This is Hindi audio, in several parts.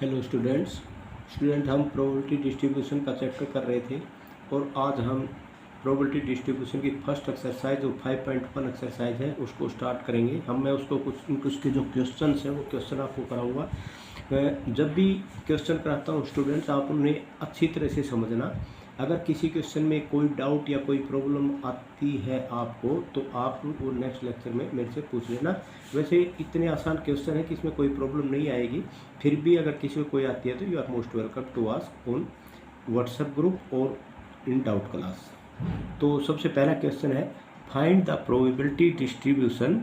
हेलो स्टूडेंट हम प्रोबेबिलिटी डिस्ट्रीब्यूशन का चैप्टर कर रहे थे और आज हम प्रोबेबिलिटी डिस्ट्रीब्यूशन की फर्स्ट एक्सरसाइज जो 5.1 एक्सरसाइज है उसको स्टार्ट करेंगे। मैं उसको कुछ उसके जो क्वेश्चंस हैं वो क्वेश्चन आपको कराऊंगा। जब भी क्वेश्चन कराता हूँ स्टूडेंट्स, आप उन्हें अच्छी तरह से समझना। अगर किसी क्वेश्चन में कोई डाउट या कोई प्रॉब्लम आती है आपको, तो आप वो नेक्स्ट लेक्चर में मेरे से पूछ लेना। वैसे इतने आसान क्वेश्चन है कि इसमें कोई प्रॉब्लम नहीं आएगी। फिर भी अगर किसी को कोई आती है तो you are most welcome to ask on WhatsApp group और इन डाउट क्लास। तो सबसे पहला क्वेश्चन है, find the probability distribution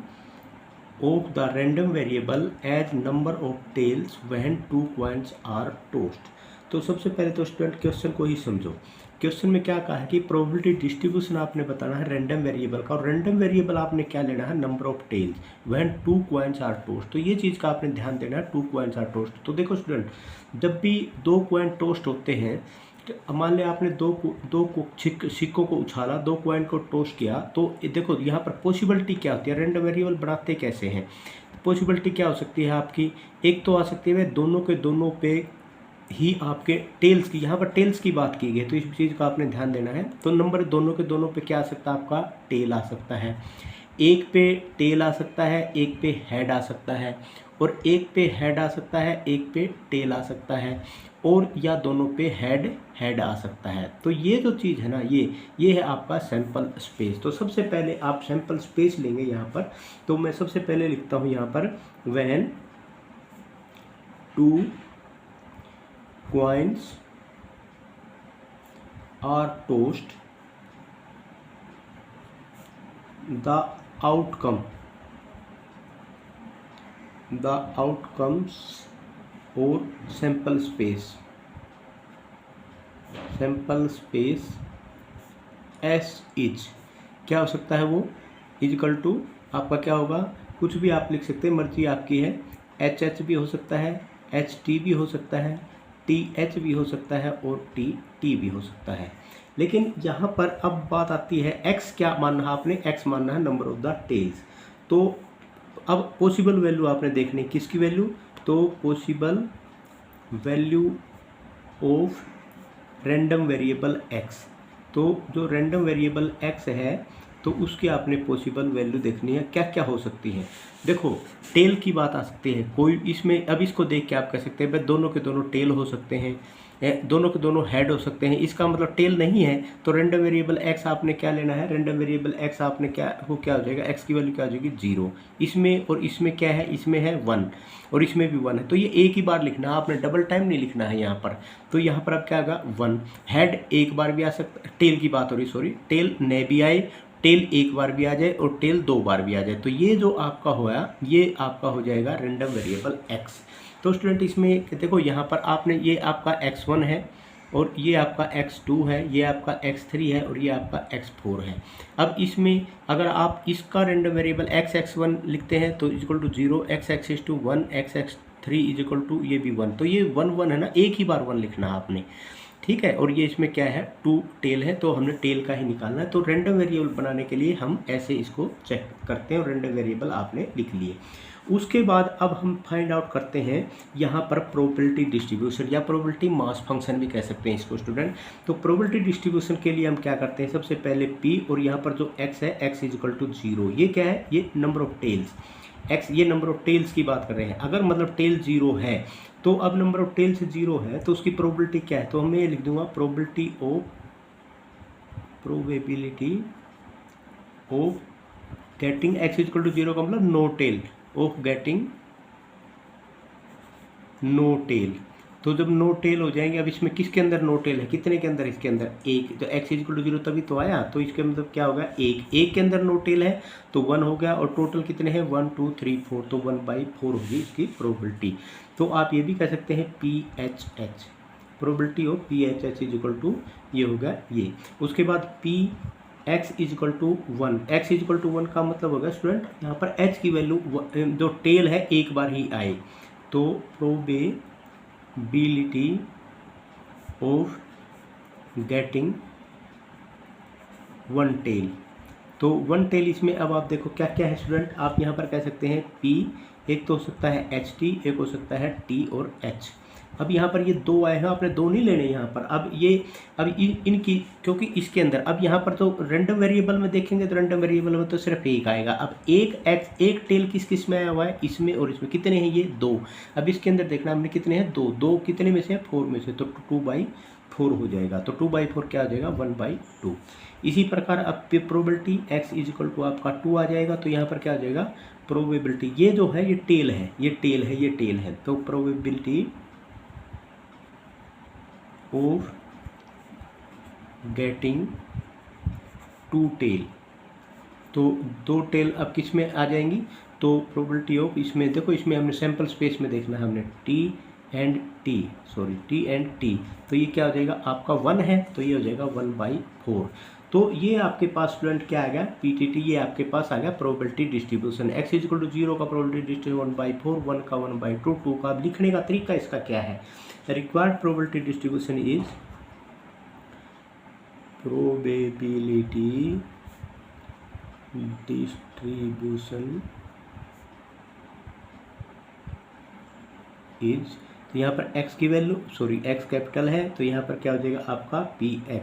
of the random variable as number of tails when 2 coins are tossed. तो सबसे पहले तो स्टूडेंट क्वेश्चन को ही समझो। क्वेश्चन में क्या कहा है कि प्रोबेबिलिटी डिस्ट्रीब्यूशन आपने बताना है रैंडम वेरिएबल का, और रैंडम वेरिएबल आपने क्या लेना है, number of tails when 2 coins are tossed. तो ये चीज़ का आपने ध्यान देना है, 2 कॉइन्स आर टॉस्ड। तो देखो स्टूडेंट, जब भी 2 कॉइन टॉस्ट होते हैं, तो मान लिया आपने दो सिक्कों को उछाला, 2 कॉइन को टॉस किया, तो देखो यहाँ पर पॉसिबिलिटी क्या होती है, रैंडम वेरिएबल बनाते कैसे हैं। पॉसिबिलिटी क्या हो सकती है आपकी, एक तो आ सकती है दोनों के दोनों पे ही आपके टेल्स की, यहाँ पर टेल्स की बात की गई तो इस चीज़ का आपने ध्यान देना है। तो नंबर दोनों के दोनों पे क्या आ सकता है, आपका टेल आ सकता है। एक पे टेल आ सकता है, एक पे हेड आ सकता है, और एक पे हेड आ सकता है, एक पे टेल आ सकता है, और या दोनों पे हेड आ सकता है। तो ये जो चीज़ है ना, ये है आपका सैंपल स्पेस। तो सबसे पहले आप सैंपल स्पेस लेंगे यहाँ पर। तो मैं सबसे पहले लिखता हूँ यहाँ पर, when 2 coins are tossed, the outcomes or sample space S is क्या हो सकता है, वो इजिकल टू आपका क्या होगा, कुछ भी आप लिख सकते हैं, मर्जी आपकी है। HH भी हो सकता है, HT भी हो सकता है, TH भी हो सकता है, और TT भी हो सकता है। लेकिन यहाँ पर अब बात आती है, X क्या मानना है आपने, X मानना है नंबर ऑफ द टेल्स। तो अब पॉसिबल वैल्यू आपने देखनी, किसकी वैल्यू, तो possible value of random variable X। तो जो रैंडम वेरिएबल X है, तो उसकी आपने पॉसिबल वैल्यू देखनी है, क्या क्या हो सकती है। देखो, टेल की बात आ सकती है कोई, इसमें अब इसको देख के आप कह सकते हैं भाई दोनों के दोनों टेल हो सकते हैं, दोनों के दोनों हेड हो सकते हैं, इसका मतलब टेल नहीं है। तो रैंडम वेरिएबल X आपने क्या लेना है, रैंडम वेरिएबल X आपने क्या हो जाएगा, X की वैल्यू क्या हो जाएगी, 0। इसमें और इसमें क्या है, इसमें है 1 और इसमें भी 1 है। तो ये एक ही बार लिखना है, आपने डबल टाइम नहीं लिखना है यहाँ पर। तो यहाँ पर अब क्या होगा, 1। हेड एक बार भी आ सकता, टेल की बात हो रही, सॉरी, टेल न भी आए, टेल एक बार भी आ जाए, और टेल 2 बार भी आ जाए। तो ये जो आपका होया, ये आपका हो जाएगा रैंडम वेरिएबल X। तो स्टूडेंट इसमें देखो, यहाँ पर आपने, ये आपका X1 है, और ये आपका X2 है, ये आपका X3 है, और ये आपका X4 है। अब इसमें अगर आप इसका रैंडम वेरिएबल X1 लिखते हैं तो equal to 0, X2 1, X3 equal to ये भी 1। तो ये 1 1 है ना, एक ही बार 1 लिखना है आपने, ठीक है। और ये इसमें क्या है, 2 टेल है, तो हमने टेल का ही निकालना है। तो रैंडम वेरिएबल बनाने के लिए हम ऐसे इसको चेक करते हैं, और रैंडम वेरिएबल आपने लिख लिए। उसके बाद अब हम फाइंड आउट करते हैं यहाँ पर प्रोबेबिलिटी डिस्ट्रीब्यूशन, या प्रोबेबिलिटी मास फंक्शन भी कह सकते हैं इसको स्टूडेंट। तो प्रोबेबिलिटी डिस्ट्रीब्यूशन के लिए हम क्या करते हैं, सबसे पहले P, और यहाँ पर जो X है, X इज इक्वल टू 0। ये क्या है, ये नंबर ऑफ टेल्स, X ये नंबर ऑफ टेल्स की बात कर रहे हैं। अगर मतलब टेल 0 है, तो अब नंबर ऑफ टेल्स 0 है, तो उसकी प्रोबेबिलिटी क्या है, तो मैं ये लिख दूंगा, probability of getting X equal to 0 का मतलब no tail, of getting no tail. तो जब नो टेल हो जाएंगे, अब इसमें किसके अंदर नो टेल है, कितने के अंदर, इसके अंदर 1। तो X इक्वल टू 0 तभी तो आया, तो इसके मतलब क्या होगा, 1 के अंदर नो टेल है, तो 1 हो गया, और टोटल कितने हैं, 1 2 3 4, तो 1/4 होगी इसकी प्रोबेबिलिटी। तो आप ये भी कह सकते हैं PHH, probability of PHH is equal to, ये होगा ये। उसके बाद X is equal to 1, X is equal to 1 का मतलब होगा स्टूडेंट, यहाँ पर H की वैल्यू जो टेल है एक बार ही आए, तो प्रोबेबिलिटी ऑफ गेटिंग 1 टेल, तो वन टेल इसमें अब आप देखो क्या क्या है स्टूडेंट, आप यहाँ पर कह सकते हैं P, एक तो हो सकता है HT, एक हो सकता है T और H। अब यहाँ पर ये दो आए हैं, आपने दो नहीं लेने यहाँ पर। अब ये अब इनकी क्योंकि इसके अंदर अब यहाँ पर तो रैंडम वेरिएबल में देखेंगे तो रैंडम वेरिएबल में तो सिर्फ एक आएगा। अब एक टेल किस किस में आया हुआ है, इसमें और इसमें। कितने हैं ये, दो। अब इसके अंदर देखना हमने कितने हैं, दो। दो कितने में से, 4 में से, तो 2/4 हो जाएगा। तो 2/4 क्या आ जाएगा, 1/2। इसी प्रकार अब प्रोबेबिलिटी x इजिकल टू आपका 2 आ जाएगा। तो यहाँ पर क्या आ जाएगा, प्रोबेबिलिटी, ये जो है ये टेल है, ये टेल है, ये टेल है। तो प्रोबेबिलिटी ऑफ गेटिंग 2 टेल, तो 2 टेल अब किस में आ जाएंगी, तो प्रोबेबिलिटी ऑफ, इसमें देखो, इसमें हमने सैंपल स्पेस में देखना है हमने T एंड T, तो ये क्या हो जाएगा आपका 1 है, तो ये हो जाएगा 1/4। तो ये आपके पास स्टूडेंट क्या आ गया, PTT, ये आपके पास आ गया probability distribution. x equal to 0 का प्रोबेबिलिटी डिस्ट्रीब्यूशन 1/4, 1 का 1/2, 2 का। अब लिखने का तरीका इसका क्या है, required probability distribution is probability distribution is, तो यहाँ पर x की वैल्यू, x कैपिटल है, तो यहाँ पर क्या हो जाएगा आपका px।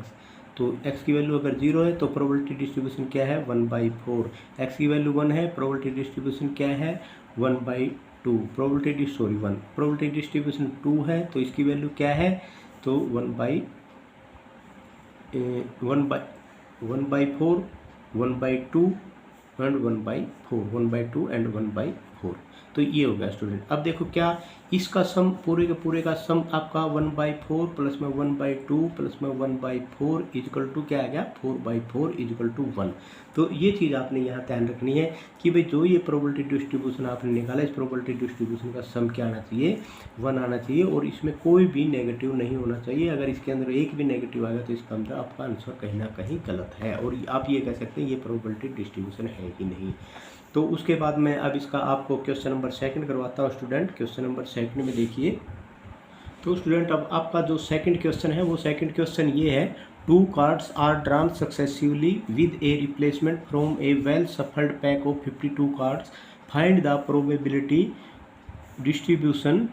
तो x की वैल्यू अगर 0 है तो प्रोबेबिलिटी डिस्ट्रीब्यूशन क्या है, 1/4। x की वैल्यू 1 है, प्रोबेबिलिटी डिस्ट्रीब्यूशन क्या है, 1/2। प्रोबेबिलिटी डिस्ट्रीब्यूशन 2 है, तो इसकी वैल्यू क्या है, तो 1/4, 1/2 एंड 1/4, 1/2 एंड 1/4। तो ये हो गया स्टूडेंट। अब देखो क्या इसका सम, पूरे के पूरे का सम आपका 1/4 प्लस में 1/2 प्लस में 1/4 इजकल टू क्या आ गया, 4/4 इजकल टू 1। तो ये चीज़ आपने यहाँ ध्यान रखनी है कि भाई जो ये प्रोबेबिलिटी डिस्ट्रीब्यूशन आपने निकाला, इस प्रोबेबिलिटी डिस्ट्रीब्यूशन का सम क्या आना चाहिए, 1 आना चाहिए, और इसमें कोई भी नेगेटिव नहीं होना चाहिए। अगर इसके अंदर एक भी नेगेटिव आ गया तो इसका अंदर आपका आंसर कहीं ना कहीं गलत है, और आप ये कह सकते हैं ये प्रोबेबिलिटी डिस्ट्रीब्यूशन है ही नहीं। तो उसके बाद मैं अब इसका आपको क्वेश्चन नंबर 2 करवाता हूँ स्टूडेंट। क्वेश्चन नंबर 2 में देखिए, तो स्टूडेंट अब आपका जो सेकंड क्वेश्चन है वो सेकंड क्वेश्चन ये है, 2 cards are drawn successively with a replacement from a well shuffled pack of 52 cards, find the probability distribution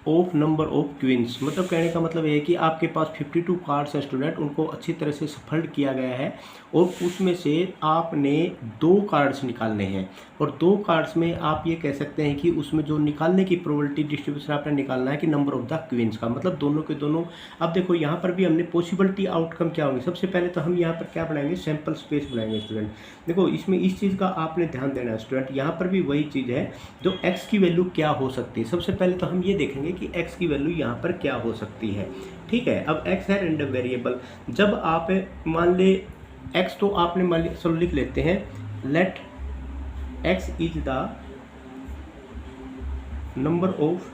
of number of queens. मतलब कहने का मतलब ये है कि आपके पास 52 कार्ड्स हैं स्टूडेंट, उनको अच्छी तरह से सफल्ड किया गया है, और उसमें से आपने 2 कार्ड्स निकालने हैं, और 2 कार्ड्स में आप ये कह सकते हैं कि उसमें जो निकालने की प्रोबेबिलिटी डिस्ट्रीब्यूशन आपने निकालना है कि नंबर ऑफ द क्वींस का, मतलब दोनों के दोनों। अब देखो यहाँ पर भी हमने पॉसिबिलिटी आउटकम क्या होंगे, सबसे पहले तो हम यहाँ पर क्या बनाएंगे, सैंपल स्पेस बनाएंगे स्टूडेंट। देखो इसमें इस चीज़ का आपने ध्यान देना है स्टूडेंट, यहाँ पर भी वही चीज़ है, जो x की वैल्यू क्या हो सकती है। सबसे पहले तो हम ये देखेंगे कि x की वैल्यू यहाँ पर क्या हो सकती है, ठीक है। अब x है रैंडम वेरिएबल, जब आप मान ले x, तो आपने मान लिया, चलो लिख लेते हैं, let x is the number of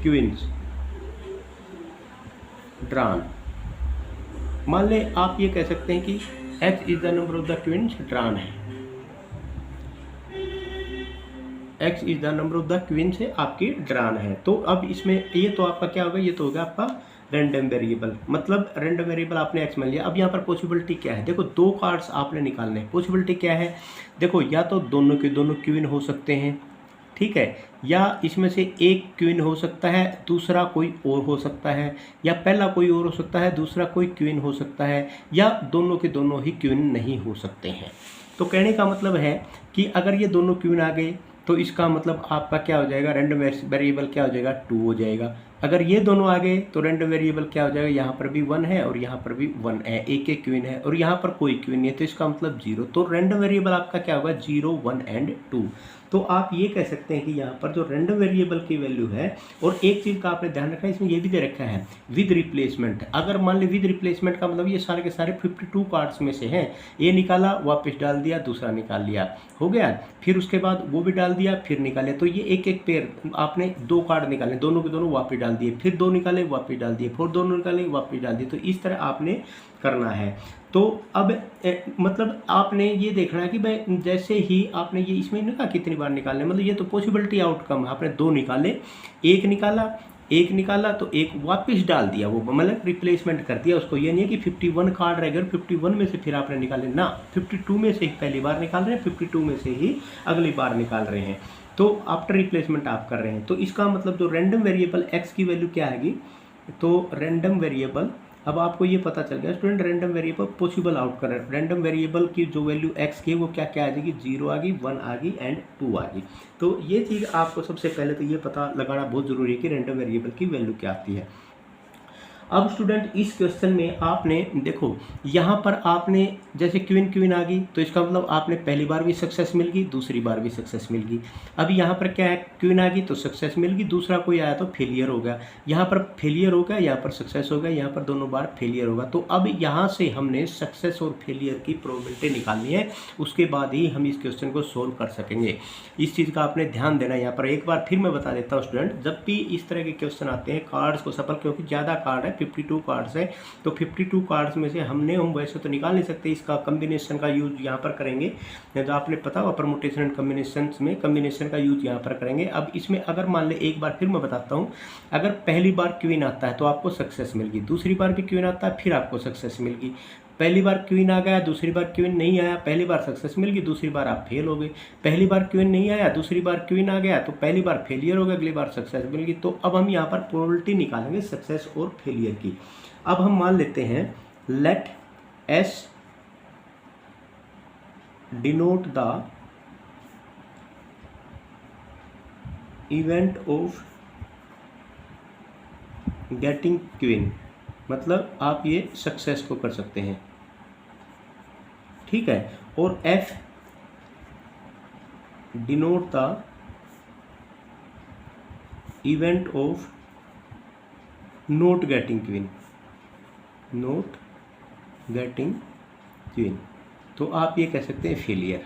queens drawn. मान ले आप ये कह सकते हैं कि x is the number of the queens drawn है, x is the number of the queens है आपकी ड्रॉन है। तो अब इसमें ये तो आपका क्या होगा, ये तो होगा आपका रैंडम वेरिएबल, मतलब रैंडम वेरिएबल आपने x मान लिया। अब यहाँ पर पॉसिबिलिटी क्या है, देखो 2 कार्ड्स आपने निकालने हैं, पॉसिबिलिटी क्या है, देखो या तो दोनों के दोनों क्वीन हो सकते हैं, ठीक है, या इसमें से एक क्वीन हो सकता है, दूसरा कोई और हो सकता है, या पहला कोई और हो सकता है, दूसरा कोई क्वीन हो सकता है, या दोनों के दोनों ही क्वीन नहीं हो सकते हैं। तो कहने का मतलब है कि अगर ये दोनों क्वीन आ गए तो इसका मतलब आपका क्या हो जाएगा, रैंडम वेरिएबल क्या हो जाएगा, 2 हो जाएगा। अगर ये दोनों आ गए तो रैंडम वेरिएबल क्या हो जाएगा, यहाँ पर भी 1 है और यहाँ पर भी 1 है, एक एक क्वीन है, और यहाँ पर कोई क्वीन नहीं है, तो इसका मतलब 0। तो रैंडम वेरिएबल आपका क्या होगा, 0, 1 एंड 2। तो आप ये कह सकते हैं कि यहाँ पर जो रैंडम वेरिएबल की वैल्यू है, और एक चीज़ का आपने ध्यान रखना है, इसमें ये भी दे रखा है विद रिप्लेसमेंट। अगर मान ली विद रिप्लेसमेंट का मतलब ये सारे के सारे 52 कार्ड्स में से हैं, ये निकाला वापस डाल दिया, दूसरा निकाल लिया, हो गया, फिर उसके बाद वो भी डाल दिया, फिर निकाले, तो ये एक एक पेयर आपने 2 कार्ड निकाले, दोनों के दोनों वापस डाल दिए, फिर 2 निकाले वापस डाल दिए, फिर 2 निकाले वापस डाल दिए। तो इस तरह आपने करना है। तो अब मतलब आपने ये देखना है कि भाई जैसे ही आपने ये इसमें ना कितनी बार निकालना है, मतलब ये तो पॉसिबिलिटी आउटकम है, आपने 2 निकाले, एक निकाला, एक निकाला तो एक वापस डाल दिया, वो मतलब रिप्लेसमेंट कर दिया उसको। ये नहीं है कि 51 कार्ड रहेगा 51 में से फिर आपने निकाले ना, 52 में से ही पहली बार निकाल रहे हैं, 52 में से ही अगली बार निकाल रहे हैं, तो आफ्टर रिप्लेसमेंट आप कर रहे हैं। तो इसका मतलब जो रैंडम वेरिएबल x की वैल्यू क्या आएगी, तो रैंडम वेरिएबल, अब आपको ये पता चल गया student, random variable possible out कर, रैंडम वेरिएबल की जो वैल्यू x की है वो क्या क्या आ जाएगी, 0 आ गई, 1 आ गई एंड 2 आ गई। तो ये चीज़ आपको सबसे पहले तो ये पता लगाना बहुत ज़रूरी है कि रैंडम वेरिएबल की वैल्यू क्या आती है। अब स्टूडेंट इस क्वेश्चन में आपने देखो यहाँ पर आपने जैसे क्वीन आ गई, तो इसका मतलब आपने पहली बार भी सक्सेस मिल गई, दूसरी बार भी सक्सेस मिल गई। अब यहाँ पर क्या है, क्वीन आ गई तो सक्सेस मिल गई, दूसरा कोई आया तो फेलियर हो गया, यहाँ पर फेलियर हो गया, यहाँ पर सक्सेस हो गया, यहाँ पर दोनों बार फेलियर होगा। तो अब यहाँ से हमने सक्सेस और फेलियर की प्रोबेबिलिटी निकालनी है, उसके बाद ही हम इस क्वेश्चन को सोल्व कर सकेंगे। इस चीज़ का आपने ध्यान देना है। यहाँ पर एक बार फिर मैं बता देता हूँ स्टूडेंट, जब भी इस तरह के क्वेश्चन आते हैं कार्ड्स को सफल, क्योंकि ज़्यादा कार्ड है 52 कार्ड्स है, तो 52 कार्ड्स में से हम वैसे तो निकाल नहीं सकते, इसका कम्बिनेशन का यूज यहाँ पर करेंगे। तो आपने पता हुआ परमुटेशन एंड कम्बिनेशन में कम्बिनेशन का यूज यहाँ पर करेंगे। अब इसमें अगर मान ले एक बार फिर मैं बताता हूँ, अगर पहली बार क्वीन आता है तो आपको सक्सेस मिल गई, दूसरी बार भी क्वीन आता है फिर आपको सक्सेस मिल गई, पहली बार क्वीन आ गया, दूसरी बार क्वीन नहीं आया, पहली बार सक्सेस मिल गई, दूसरी बार आप फेल हो गए, पहली बार क्वीन नहीं आया, दूसरी बार क्वीन आ गया, तो पहली बार फेलियर हो गया, अगली बार सक्सेस मिल गई। तो अब हम यहाँ पर प्रोबेबिलिटी निकालेंगे सक्सेस और फेलियर की। अब हम मान लेते हैं let S denote the event of getting queen, मतलब आप ये सक्सेस को कर सकते हैं, ठीक है। और F denote the event of not getting queen, not getting queen, तो आप ये कह सकते हैं फेलियर।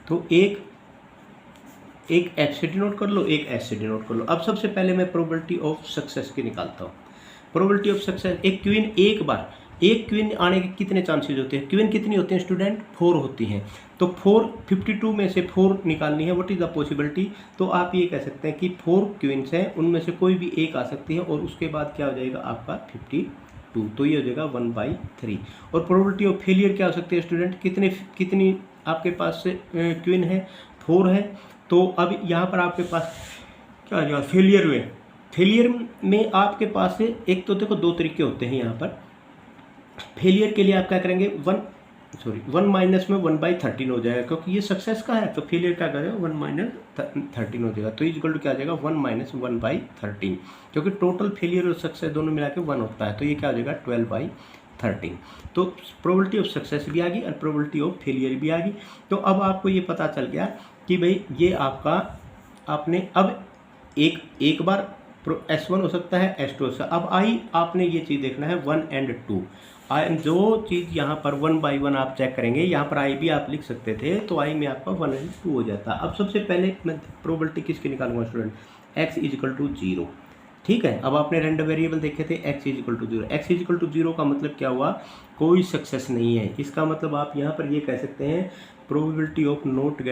तो एक F से डिनोट कर लो, एक S से डिनोट कर लो। अब सबसे पहले मैं प्रोबेबिलिटी ऑफ सक्सेस की निकालता हूँ। प्रोबेबिलिटी ऑफ सक्सेस, एक क्वीन एक क्वीन आने के कितने चांसेस होते हैं, क्वीन कितनी होती हैं स्टूडेंट, 4 होती हैं, तो 52 में से 4 निकालनी है, व्हाट इज द पॉसिबिलिटी। तो आप ये कह सकते हैं कि 4 क्वीन्स हैं, उनमें से कोई भी एक आ सकती है, और उसके बाद क्या हो जाएगा आपका 52, तो ये हो जाएगा 1/3। और प्रोबेबिलिटी ऑफ फेलियर क्या हो सकती है स्टूडेंट, कितनी आपके पास से क्वीन है, 4 है। तो अब यहाँ पर आपके पास क्या हो जाएगा, फेलियर में आपके पास से एक तो देखो 2 तरीके होते हैं यहाँ पर। फेलियर के लिए आप क्या करेंगे, 1 माइनस में 1/13 हो जाएगा, क्योंकि ये सक्सेस का है, तो फेलियर क्या करेगा 1-13 हो जाएगा, तो इक्वल टू क्या आ जाएगा 1 - 1/13, क्योंकि टोटल फेलियर और सक्सेस दोनों मिला के 1 होता है, तो ये क्या हो जाएगा 12/13। तो प्रोबेबिलिटी ऑफ सक्सेस भी आ गई और प्रोबेबिलिटी ऑफ फेलियर भी आ गई। तो अब आपको ये पता चल गया कि भाई ये आपका आपने अब एक बार S1 हो सकता है, S2 हो सकता है। अब आपने ये चीज़ देखना है 1 and 2, जो चीज़ यहाँ पर 1/1 आप चेक करेंगे, यहाँ पर I भी आप लिख सकते थे, तो I में आपका 1 and 2 हो जाता। अब सबसे पहले मैं प्रोबेबिलिटी किसकी निकालूंगा स्टूडेंट, x = 0, ठीक है। अब आपने रैंडम वेरिएबल देखे थे, x = 0, x = 0 का मतलब क्या हुआ, कोई सक्सेस नहीं है। इसका मतलब आप यहाँ पर ये कह सकते हैं प्रोबेबिलिटी ऑफ नॉट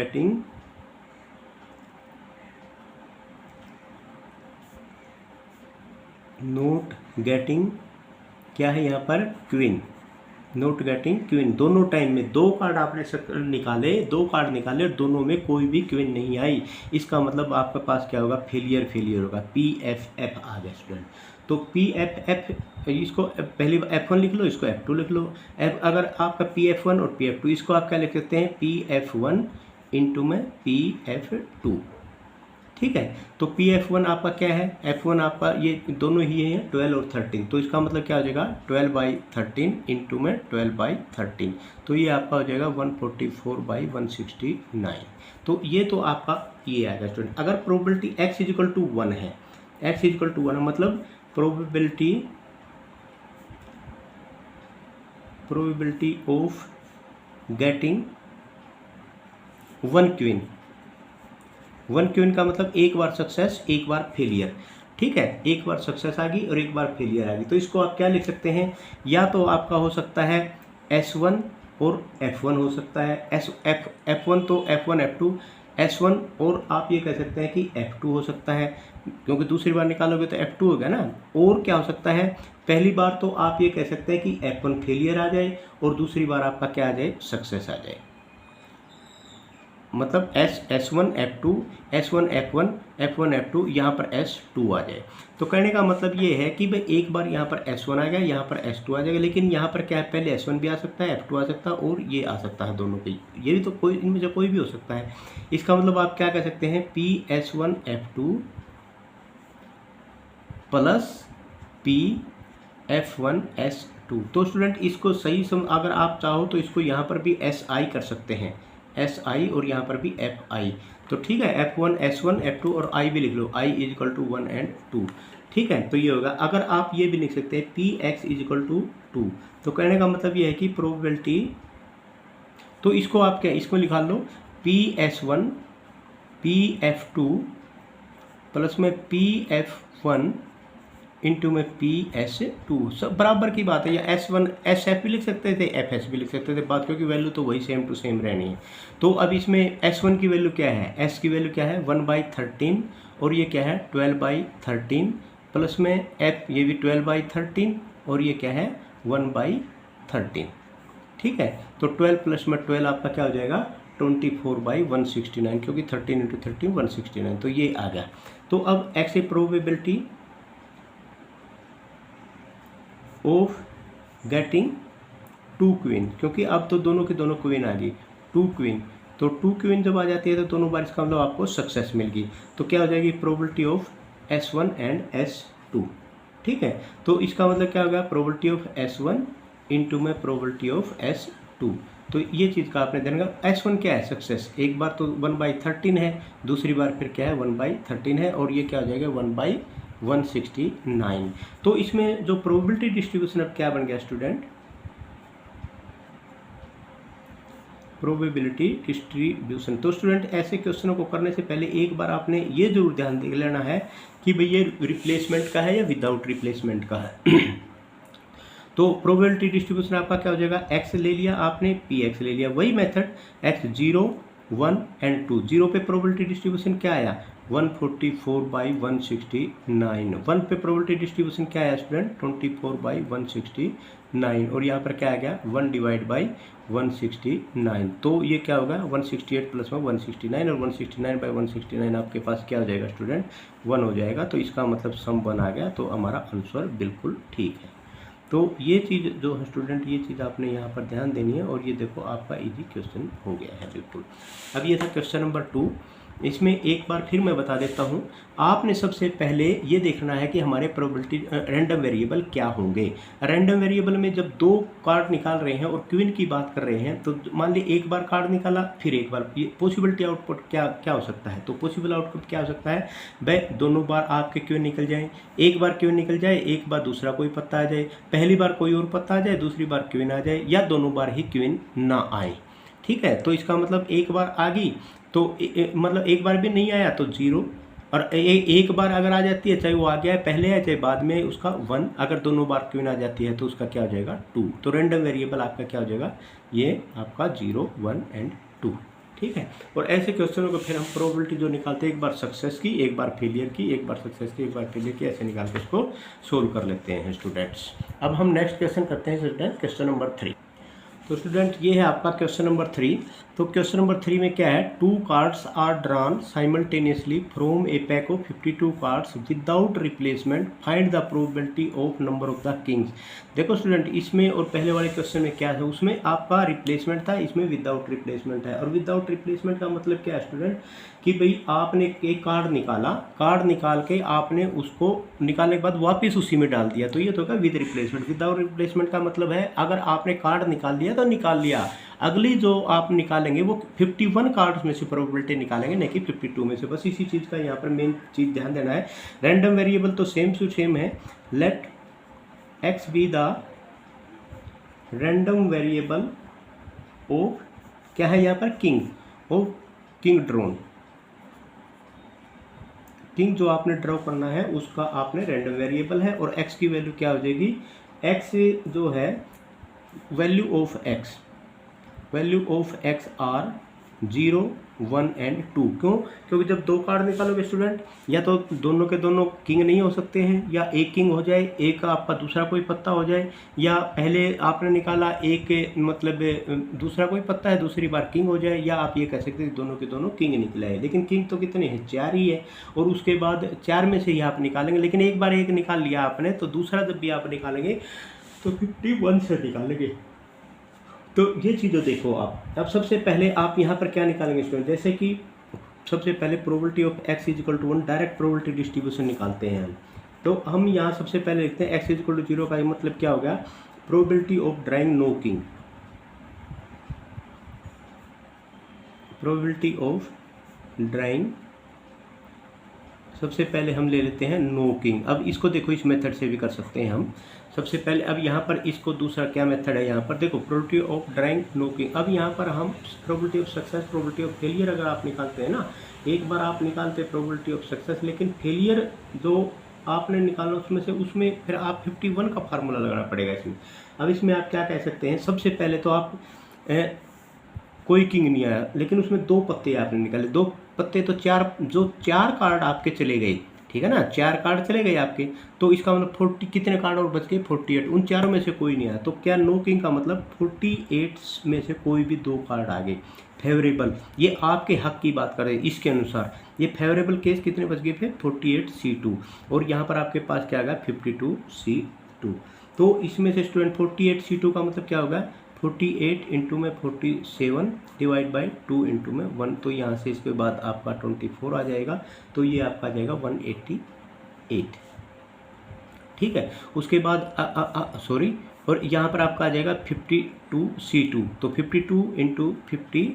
गेटिंग क्या है यहाँ पर, क्वीन, नॉट गेटिंग क्वीन। दोनों टाइम में 2 कार्ड आपने निकाले और दोनों में कोई भी क्वीन नहीं आई, इसका मतलब आपके पास क्या होगा, फेलियर होगा, PFF आ गया स्टूडेंट। तो PFF, इसको पहले F1 लिख लो, इसको F2 लिख लो। अगर आपका PF1 और PF2, इसको आप क्या लिख सकते हैं, PF1 × में PF2, ठीक है। तो PF1 आपका क्या है, F1 आपका ये दोनों ही हैं 12 और 13, तो इसका मतलब क्या हो जाएगा 12/13 × में 12/13, तो ये आपका हो जाएगा 144/169। तो ये तो आपका ये आएगा स्टूडेंट। अगर प्रोबेबिलिटी x = 1 है, x = 1 मतलब प्रोबेबिलिटी ऑफ गेटिंग 1 क्वीन का मतलब एक बार सक्सेस एक बार फेलियर, ठीक है। एक बार सक्सेस आ गई और एक बार फेलियर आ गई, तो इसको आप क्या लिख सकते हैं, या तो आपका हो सकता है S1 और F1 हो सकता है, F1 तो F1 F2, S1 और आप ये कह सकते हैं कि F2 हो सकता है, क्योंकि दूसरी बार निकालोगे तो F2 होगा ना। और क्या हो सकता है, पहली बार तो आप ये कह सकते हैं कि F1 फेलियर आ जाए और दूसरी बार आपका क्या आ जाए, सक्सेस आ जाए। मतलब S1 F2, S1 F1, F1 F2, यहाँ पर S2 आ जाए। तो कहने का मतलब ये है कि भाई एक बार यहाँ पर S1 आ गया, यहाँ पर S2 आ जाएगा, लेकिन यहाँ पर क्या है, पहले S1 भी आ सकता है, F2 आ सकता है और ये आ सकता है, दोनों के ये भी तो कोई इनमें से कोई भी हो सकता है। इसका मतलब आप क्या कह सकते हैं, PS1 F2 plus PF1 S2। तो स्टूडेंट इसको सही अगर आप चाहो तो इसको यहाँ पर भी SI कर सकते हैं, SI, और यहाँ पर भी FI। तो ठीक है, F1 S1 F2 और I भी लिख लो, I is equal to 1 and 2। ठीक है, तो ये होगा। अगर आप ये भी लिख सकते हैं PX इज इक्वल टू 2। तो कहने का मतलब ये है कि प्रोबेबिलिटी, तो इसको आप क्या, इसको लिखा लो PS1 PF2 प्लस में PF1 इंटू में PS2, सब बराबर की बात है। या S1 SF भी लिख सकते थे, FS भी लिख सकते थे, बात क्योंकि वैल्यू तो वही सेम टू सेम रहनी है। तो अब इसमें S1 की वैल्यू क्या है, S की वैल्यू क्या है 1/13, और ये क्या है 12/13, प्लस में F ये भी 12/13, और ये क्या है 1/13। ठीक है, तो 12 प्लस में 12 आपका क्या हो जाएगा 24/169, क्योंकि 13 × 13 169, तो ये आ गया। तो अब X A probability of getting 2 queen, क्योंकि अब तो दोनों की दोनों क्वीन आ गई, 2 क्वीन। तो 2 क्वीन जब आ जाती है तो दोनों बार इसका मतलब आपको सक्सेस मिल गई। तो क्या हो जाएगी, probability of S1 and S2। ठीक है, तो इसका मतलब क्या होगा, प्रोबेबिलिटी ऑफ S1 इंटू में प्रोबेबिलिटी ऑफ S2। तो ये चीज़ का आपने देना। S1 क्या है, सक्सेस, एक बार तो 1/13 है, दूसरी बार फिर क्या है 1/13 है, और ये क्या हो जाएगा 1/169। तो इसमें जो प्रोबेबिलिटी डिस्ट्रीब्यूशन अब क्या बन गया स्टूडेंट, प्रोबेबिलिटी डिस्ट्रीब्यूशन। तो स्टूडेंट ऐसे क्वेश्चनों को करने से पहले एक बार आपने ये जरूर ध्यान दे लेना है कि भाई ये रिप्लेसमेंट का है या विदाउट रिप्लेसमेंट का है। तो प्रोबेबिलिटी डिस्ट्रीब्यूशन आपका क्या हो जाएगा, X ले लिया आपने, PX ले लिया, वही मेथड X 0 1 एंड 2। 0 पे प्रोबेबिलिटी डिस्ट्रीब्यूशन क्या आया 144/169, 1 पे प्रोबेबिलिटी डिस्ट्रीब्यूशन क्या आया स्टूडेंट 24/169, और यहाँ पर क्या आ गया 1/169। तो ये क्या होगा 168 प्लस में 169, और 169/169 आपके पास क्या हो जाएगा स्टूडेंट 1 हो जाएगा। तो इसका मतलब सम 1 आ गया, तो हमारा आंसर बिल्कुल ठीक है। तो ये चीज़ जो है स्टूडेंट, ये चीज़ आपने यहाँ पर ध्यान देनी है, और ये देखो आपका इजी क्वेश्चन हो गया है बिल्कुल। अब ये था क्वेश्चन नंबर 2। इसमें एक बार फिर मैं बता देता हूँ, आपने सबसे पहले ये देखना है कि हमारे प्रोबेबिलिटी रैंडम वेरिएबल क्या होंगे। रैंडम वेरिएबल में जब 2 कार्ड निकाल रहे हैं और क्वीन की बात कर रहे हैं, तो मान ली एक बार कार्ड निकाला, फिर एक बार, ये पॉसिबिलिटी आउटपुट क्या हो सकता है। तो पॉसिबल आउटपुट क्या हो सकता है, भाई दोनों बार आपके क्वीन निकल जाए, एक बार क्वीन निकल जाए, एक बार दूसरा कोई पत्ता आ जाए, पहली बार कोई और पत्ता आ जाए, दूसरी बार क्वीन आ जाए, या दोनों बार ही क्वीन ना आए। ठीक है, तो इसका मतलब एक बार आ गई तो मतलब एक बार भी नहीं आया तो 0, और एक बार अगर आ जाती है, चाहे वो आ गया है पहले है चाहे बाद में, उसका 1, अगर दोनों बार क्वीन आ जाती है तो उसका क्या हो जाएगा 2। तो रैंडम वेरिएबल आपका क्या हो जाएगा, ये आपका 0 1 एंड 2। ठीक है, और ऐसे क्वेश्चनों को फिर हम प्रोबेबिलिटी जो निकालते हैं, एक बार सक्सेस की, एक बार फेलियर की, एक बार सक्सेस की, एक बार फेलियर की, ऐसे निकाल के इसको सोल्व कर लेते हैं स्टूडेंट्स। अब हम नेक्स्ट क्वेश्चन करते हैं स्टूडेंट, क्वेश्चन नंबर 3। तो स्टूडेंट ये है आपका क्वेश्चन नंबर 3। तो क्वेश्चन नंबर 3 में क्या है, 2 cards are drawn simultaneously from a pack of 52 cards without replacement, find the probability of number of the kings. देखो स्टूडेंट, इसमें और पहले वाले क्वेश्चन में क्या है, उसमें आपका रिप्लेसमेंट था, इसमें विदाउट रिप्लेसमेंट है। और विदाउट रिप्लेसमेंट का मतलब क्या है स्टूडेंट, कि भाई आपने एक कार्ड निकाला, कार्ड निकाल के आपने उसको निकालने के बाद वापस उसी में डाल दिया, तो ये तो होगा विद रिप्लेसमेंट। विदाउट रिप्लेसमेंट का मतलब है अगर आपने कार्ड निकाल दिया तो निकाल लिया, अगली जो आप निकालेंगे वो 51 कार्ड्स में से प्रोबेबिलिटी निकालेंगे, नहीं कि 52 में से। बस इसी चीज़ का यहाँ पर मेन चीज़ ध्यान देना है। रैंडम वेरिएबल तो सेम टू सेम है, let X be the random variable of, क्या है यहाँ पर king, of king drawn. King जो आपने ड्रॉ करना है उसका आपने रैंडम वेरिएबल है, और x की वैल्यू क्या हो जाएगी, x जो है value of x are 0 1 and 2। क्यों? क्योंकि जब दो कार्ड निकालोगे स्टूडेंट, या तो दोनों के दोनों किंग नहीं हो सकते हैं, या एक किंग हो जाए, एक आपका दूसरा कोई पत्ता हो जाए, या पहले आपने निकाला एक मतलब दूसरा कोई पत्ता है, दूसरी बार किंग हो जाए, या आप ये कह सकते हैं दोनों के दोनों किंग निकला है। लेकिन किंग तो कितने हैं? 4 ही है, और उसके बाद 4 में से ही आप निकालेंगे। लेकिन एक बार एक निकाल लिया आपने, तो दूसरा जब भी आप निकालेंगे तो 51 से निकालेंगे। तो ये चीज़ें देखो आप। अब सबसे पहले आप यहाँ पर क्या निकालेंगे स्टूडेंट, जैसे कि सबसे पहले probability of x is equal to 1, direct probability distribution निकालते हैं हम। तो हम यहाँ सबसे पहले लिखते हैं x इज इक्वल टू 0 का मतलब क्या हो गया? Probability of drawing no king, probability of drawing, सबसे पहले हम ले लेते हैं नो किंग। अब इसको देखो इस मेथड से भी कर सकते हैं हम। सबसे पहले अब यहाँ पर इसको दूसरा क्या मेथड है, यहाँ पर देखो probability of drawing no king. अब यहाँ पर हम probability of success, probability of failure अगर आप निकालते हैं ना, एक बार आप निकालते हैं प्रोबेबिलिटी ऑफ सक्सेस, लेकिन फेलियर जो आपने निकाला उसमें फिर आप 51 का फार्मूला लगाना पड़ेगा इसमें। अब इसमें आप क्या कह सकते हैं, सबसे पहले तो आप कोई किंग नहीं आया, लेकिन उसमें 2 पत्ते आपने निकाले, 2 पत्ते तो 4 कार्ड आपके चले गए, ठीक है ना, 4 कार्ड चले गए आपके। तो इसका मतलब 40 कितने कार्ड और बच गए? 48। उन चारों में से कोई नहीं आया, तो क्या नो किंग का मतलब 48 में से कोई भी 2 कार्ड आ गए फेवरेबल। ये आपके हक की बात कर रहे हैं, इसके अनुसार ये फेवरेबल केस कितने बच गए फिर? 48C2, और यहाँ पर आपके पास क्या आ गया? 52C2। तो इसमें से स्टूडेंट 48C2 का मतलब क्या होगा? 48 इंटू में 47 डिवाइड बाई 2 इंटू में 1, तो यहाँ से इसके बाद आपका 24 आ जाएगा, तो ये आपका आ जाएगा 188, ठीक है। उसके बाद सॉरी, और यहाँ पर आपका आ जाएगा 52C2, तो 52 इंटू 51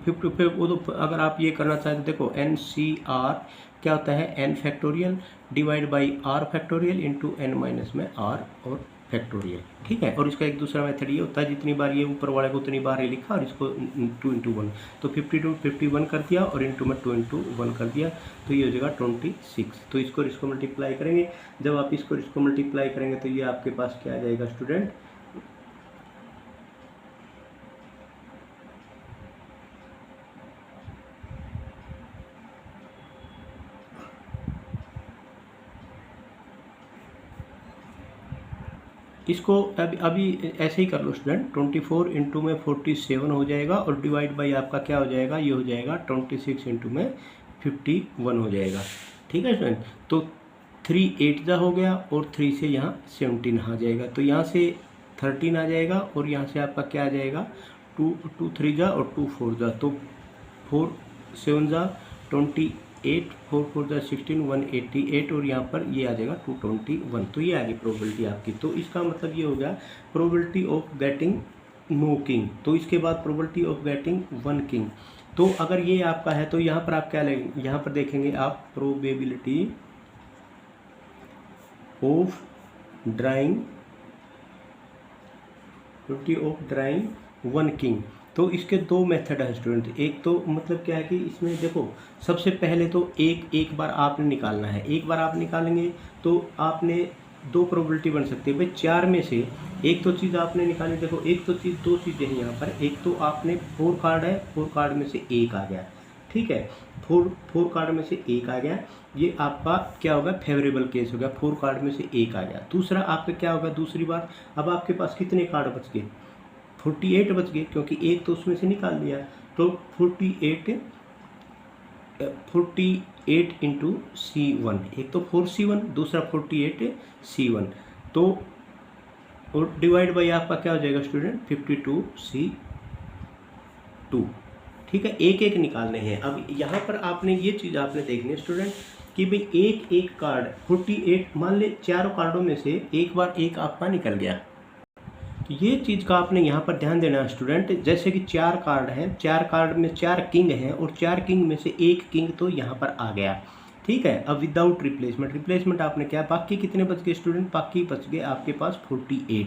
50 वो तो अगर आप ये करना चाहते हैं, देखो NCR क्या होता है? n factorial divide by r factorial into n minus में r और फैक्टोरियल, ठीक है। और इसका एक दूसरा मेथड ये होता है, जितनी बार ये ऊपर वाले को उतनी बार ये लिखा और इसको 2 इंटू 1, तो 52 51 कर दिया और इंटू में 2 इंटू 1 कर दिया, तो ये हो जाएगा 26। तो इसको मल्टीप्लाई करेंगे, जब आप इसको मल्टीप्लाई करेंगे तो ये आपके पास क्या आ जाएगा स्टूडेंट? इसको अभी ऐसे ही कर लो स्टूडेंट, 24 इंटू में 47 हो जाएगा, और डिवाइड बाई आपका क्या हो जाएगा? ये हो जाएगा 26 इंटू में 51 हो जाएगा, ठीक है स्टूडेंट। तो 3 8 जा हो गया, और 3 से यहाँ 17 आ जाएगा, तो यहाँ से 13 आ जाएगा, और यहाँ से आपका क्या आ जाएगा? 2 3 जा और 2 4 जा, तो 4 7 जा 28, 4 4 जा 16, 188, और यहाँ पर ये आ जाएगा 221। तो ये आ गई प्रोबेबिलिटी आपकी। तो इसका मतलब ये हो गया probability of getting no king. तो इसके बाद प्रोबेबिलिटी ऑफ गेटिंग 1 किंग। तो अगर ये आपका है तो यहाँ पर आप क्या लेंगे? यहाँ पर देखेंगे आप प्रोबेबिलिटी ऑफ ड्राइंग 1 किंग। तो इसके 2 मेथड है स्टूडेंट। एक तो मतलब क्या है कि इसमें देखो सबसे पहले तो एक बार आपने निकालना है, एक बार आप निकालेंगे तो आपने 2 प्रोबेबिलिटी बन सकती है भाई। 4 में से एक तो चीज़ आपने निकाली, देखो एक तो चीज़ 2 चीज़ें हैं यहाँ पर। एक तो आपने 4 कार्ड है, 4 कार्ड में से एक आ गया, ठीक है, 4 कार्ड में से एक आ गया, ये आपका क्या होगा? फेवरेबल केस हो गया, 4 कार्ड में से एक आ गया। दूसरा आपका क्या होगा? दूसरी बार अब आपके पास कितने कार्ड बच गए? 48 बच गए, क्योंकि एक तो उसमें से निकाल लिया। तो 48 इंटू C1, एक तो 4C1, दूसरा 48C1, तो और डिवाइड बाई आपका क्या हो जाएगा स्टूडेंट? 52C2, ठीक है। एक निकालने हैं। अब यहाँ पर आपने ये चीज़ आपने देखनी है स्टूडेंट कि भाई एक कार्ड 48, मान ले 4 कार्डों में से एक बार एक आपका निकल गया, तो ये चीज़ का आपने यहाँ पर ध्यान देना है स्टूडेंट। जैसे कि 4 कार्ड हैं, 4 कार्ड में 4 किंग हैं, और 4 किंग में से एक किंग तो यहाँ पर आ गया, ठीक है। अब विदाउट रिप्लेसमेंट आपने क्या, बाकी कितने बच गए स्टूडेंट? बाकी बच गए आपके पास 48।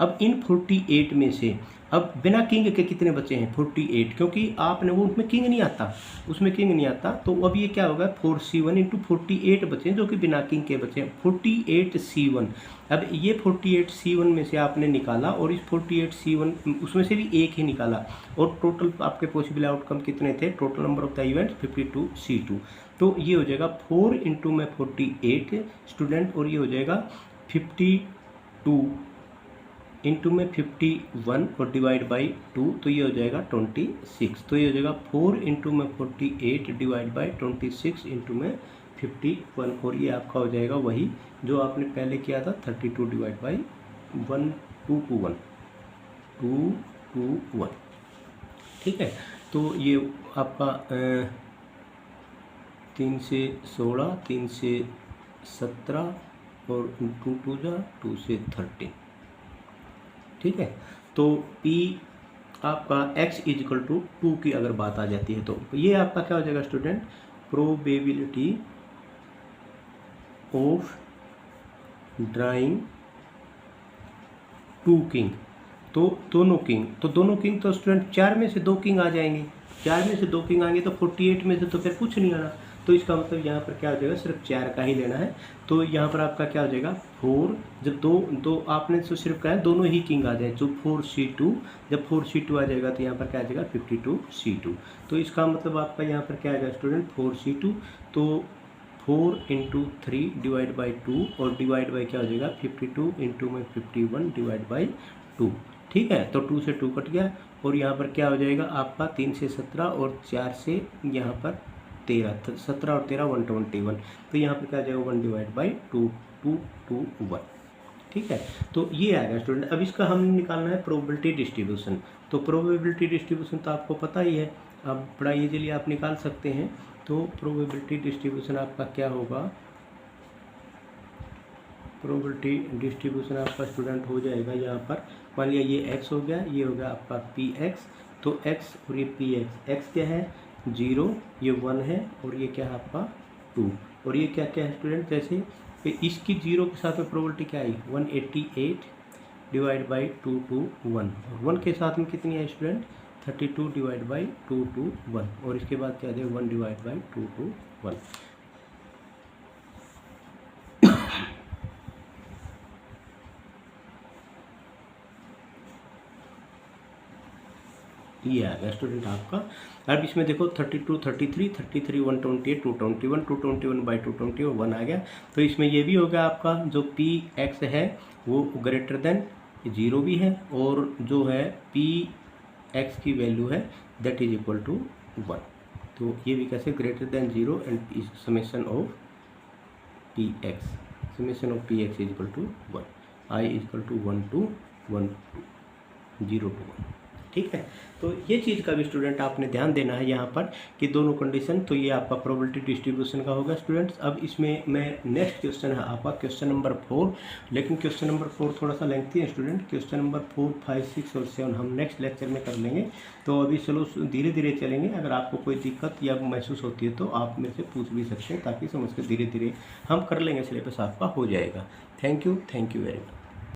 अब इन 48 में से अब बिना किंग के कितने बचे हैं 48, क्योंकि आपने वो उसमें किंग नहीं आता, उसमें किंग नहीं आता, तो अब ये क्या होगा 4c1 इंटू 48 बचे जो कि बिना किंग के बचे हैं 48c1। अब ये 48c1 में से आपने निकाला और इस 48c1 उसमें से भी एक ही निकाला और टोटल आपके पॉसिबल आउटकम कितने थे, total number of the events 52c2। तो ये हो जाएगा 4 इंटू में 48 स्टूडेंट, और ये हो जाएगा 52 इंटू में 51 और डिवाइड बाई 2, तो ये हो जाएगा 26। तो ये हो जाएगा 4 इंटू में 48 डिवाइड बाई 26 इंटू में 51, और ये आपका हो जाएगा वही जो आपने पहले किया था 32 डिवाइड बाई 1 2 to 1 2 to 1। ठीक है, तो ये आपका 3 से 16, 3 से 17 और 2 2 जा 2 से 13। ठीक है, तो P आपका x इज इक्वल टू 2 की अगर बात आ जाती है तो ये आपका क्या हो जाएगा student, probability of drawing 2 king. तो दोनों किंग तो स्टूडेंट 4 में से 2 किंग आ जाएंगे, 4 में से 2 किंग आएंगे तो 48 में से तो फिर कुछ नहीं आना, तो इसका मतलब यहाँ पर क्या हो जाएगा सिर्फ 4 का ही लेना है। तो यहाँ पर आपका क्या हो जाएगा 4, जब दो आपने तो सिर्फ कहा है दोनों ही किंग आ जाए, जो 4c2, जब 4c2 आ जाएगा तो यहाँ पर क्या आ जाएगा 52c2। तो इसका मतलब आपका यहाँ पर क्या आएगा स्टूडेंट 4c2, तो 4 इंटू 3 डिवाइड बाई 2 और डिवाइड बाई क्या हो जाएगा 52 इंटू में 51 डिवाइड बाई 2। ठीक है, तो 2 से 2 कट गया और यहाँ पर क्या हो जाएगा आपका 3 से 17 और 4 से यहाँ पर 13, 17 और 13 121, तो यहाँ पर क्या आ जाएगा 1 डिवाइड बाई 2 2 2 1। ठीक है, तो ये आएगा स्टूडेंट। अब इसका हमने निकालना है प्रोबेबिलिटी डिस्ट्रीब्यूशन। तो प्रोबेबिलिटी डिस्ट्रीब्यूशन तो आपको पता ही है, अब बड़ा इजीली आप निकाल सकते हैं। तो प्रोबेबिलिटी डिस्ट्रीब्यूशन आपका क्या होगा, प्रोबेबिलिटी डिस्ट्रीब्यूशन आपका स्टूडेंट हो जाएगा यहाँ पर, मान लिया ये x हो गया, ये हो गया आपका px, तो x और ये px, x क्या है 0, ये 1 है और ये क्या है आपका 2, और ये क्या क्या है स्टूडेंट, जैसे इसकी 0 के साथ में प्रोबेबिलिटी क्या आई 188 डिवाइड बाई 2 to 1, और 1 के साथ में कितनी है स्टूडेंट 32 डिवाइड बाई 2 to 1, और इसके बाद क्या है 1 डिवाइड बाई 2 to 1। ये आ गया स्टूडेंट आपका। अब इसमें देखो 32 33 33 128 221 221 बाई 220 और 1 आ गया। तो इसमें ये भी हो गया आपका जो पी एक्स है वो ग्रेटर देन 0 भी है, और जो है पी एक्स की वैल्यू है दैट इज इक्वल टू 1। तो ये भी कैसे greater than 0 and summation of P X, summation of P X is equal to 1, I is equal to 1 to 1 0 to 1। ठीक है, तो ये चीज़ का भी स्टूडेंट आपने ध्यान देना है यहाँ पर कि दोनों कंडीशन। तो ये आपका प्रोबेबिलिटी डिस्ट्रीब्यूशन का होगा स्टूडेंट्स। अब इसमें मैं नेक्स्ट क्वेश्चन है आपका क्वेश्चन नंबर 4, लेकिन क्वेश्चन नंबर 4 थोड़ा सा लेंथी है स्टूडेंट। क्वेश्चन नंबर 4 5 6 और 7 हम नेक्स्ट लेक्चर में कर लेंगे। तो अभी चलो धीरे धीरे चलेंगे, अगर आपको कोई दिक्कत या महसूस होती है तो आप मेरे से पूछ भी सकते हैं, ताकि समझ के धीरे धीरे हम कर लेंगे, सिलेबस आपका हो जाएगा। Thank you very much.